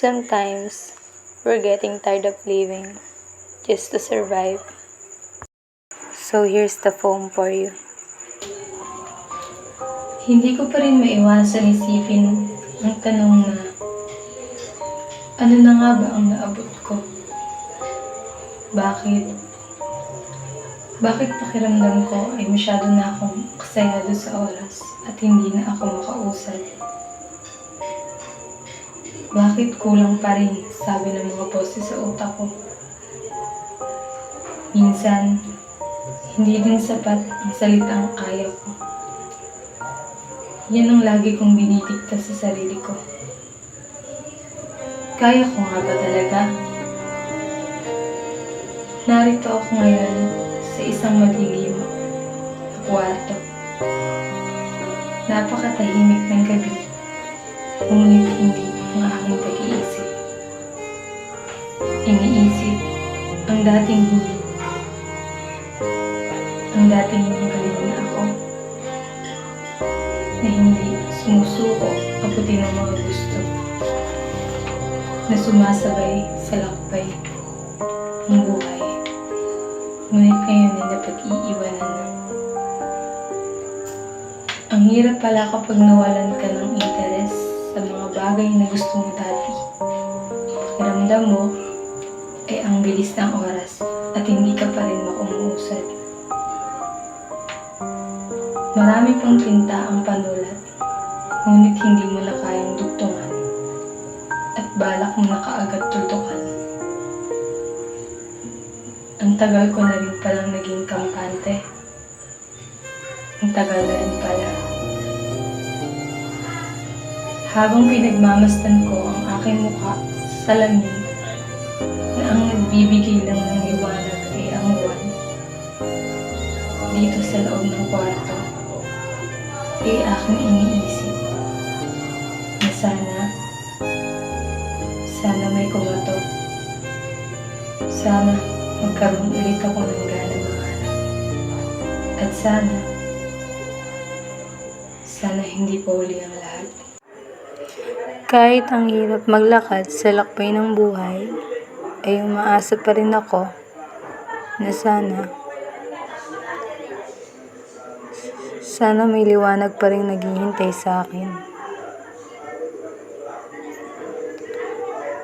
Sometimes, we're getting tired of living just to survive. So here's the poem for you. Hindi ko pa rin maiwasan isipin ang tanong na, ano na nga ba ang naabot ko? Bakit pakiramdam ko ay masyado na akong kasayado sa oras at hindi na ako makausad? Bakit kulang pa rin, sabi ng mga boses sa utak ko? Minsan, hindi din sapat ang salitang kaya ko. Yan ang lagi kong binidikta sa sarili ko. Kaya ko nga ba talaga? Narito ako ngayon sa isang madilim na kwarto. Napakatahimik ng gabi, ngunit hindi ang aking pag-iisip. Iniisip ang dating magaling na ako, na hindi sumusuko abutin ng mga gusto, na sumasabay sa lakbay ng buhay, ngunit ngayon ay napag-iiwanan na. Ang hirap pala kapag nawalan ka ng interes sa mga bagay na gusto mo dati. Pakiramdam mo ay ang bilis ng oras at hindi ka pa rin makumuusad. Marami pang tinta ang panulat, ngunit hindi mo na kayang dugtungan at balak mo na kaagad tutukan. Ang tagal ko na rin palang naging kampante. Ang tagal na rin pala. Habang pinagmamasdan ko ang aking mukha sa salamin na ang nagbibigay lang ng liwanag ay ang buwan, dito sa loob ng kwarto, ay aking iniisip na sana may kumato. Sana magkaroon ulit ako ng gana mangarap. At sana hindi pa uli ang lahat. Kahit ang hirap maglakad sa lakbay ng buhay, ay umaasa pa rin ako na sana may liwanag pa rin naghihintay sa akin.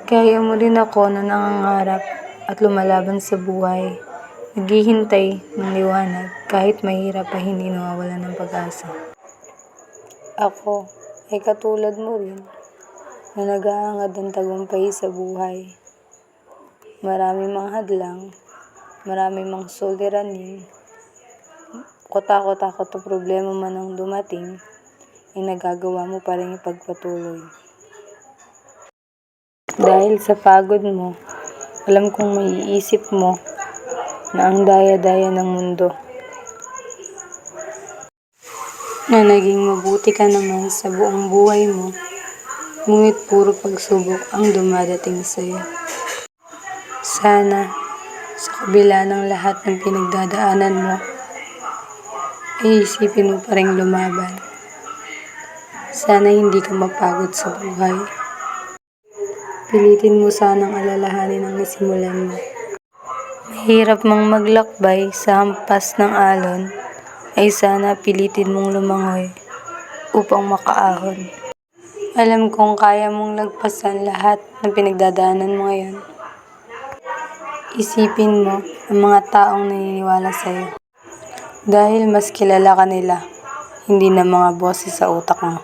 Kaya mo rin ako na nangangarap at lumalaban sa buhay, naghihintay ng liwanag kahit mahirap pa hindi nawawalan ng pag-asa. Ako ay katulad mo rin na nag-aangad ng tagumpay sa buhay. Marami mang hadlang, marami mang suliranin, takot o problema man ang dumating, ay nagagawa mo pa rin ipagpatuloy. Dahil sa pagod mo, alam kong maiisip mo na ang daya-daya ng mundo, na naging mabuti ka naman sa buong buhay mo, ngunit puro pagsubok ang dumadating sa'yo. Sana, sa kabila ng lahat ng pinagdadaanan mo, ay isipin mo pa rin lumaban. Sana hindi ka mapagod sa buhay. Pilitin mo sanang alalahanin ang nasimulan mo. Mahirap mang maglakbay sa hampas ng alon, ay sana pilitin mong lumangoy upang makaahon. Alam kong kaya mong lagpasan lahat ng pinagdadaanan mo ngayon. Isipin mo ang mga taong naniniwala sa'yo. Dahil mas kilala ka nila, hindi na mga boses sa utak mo.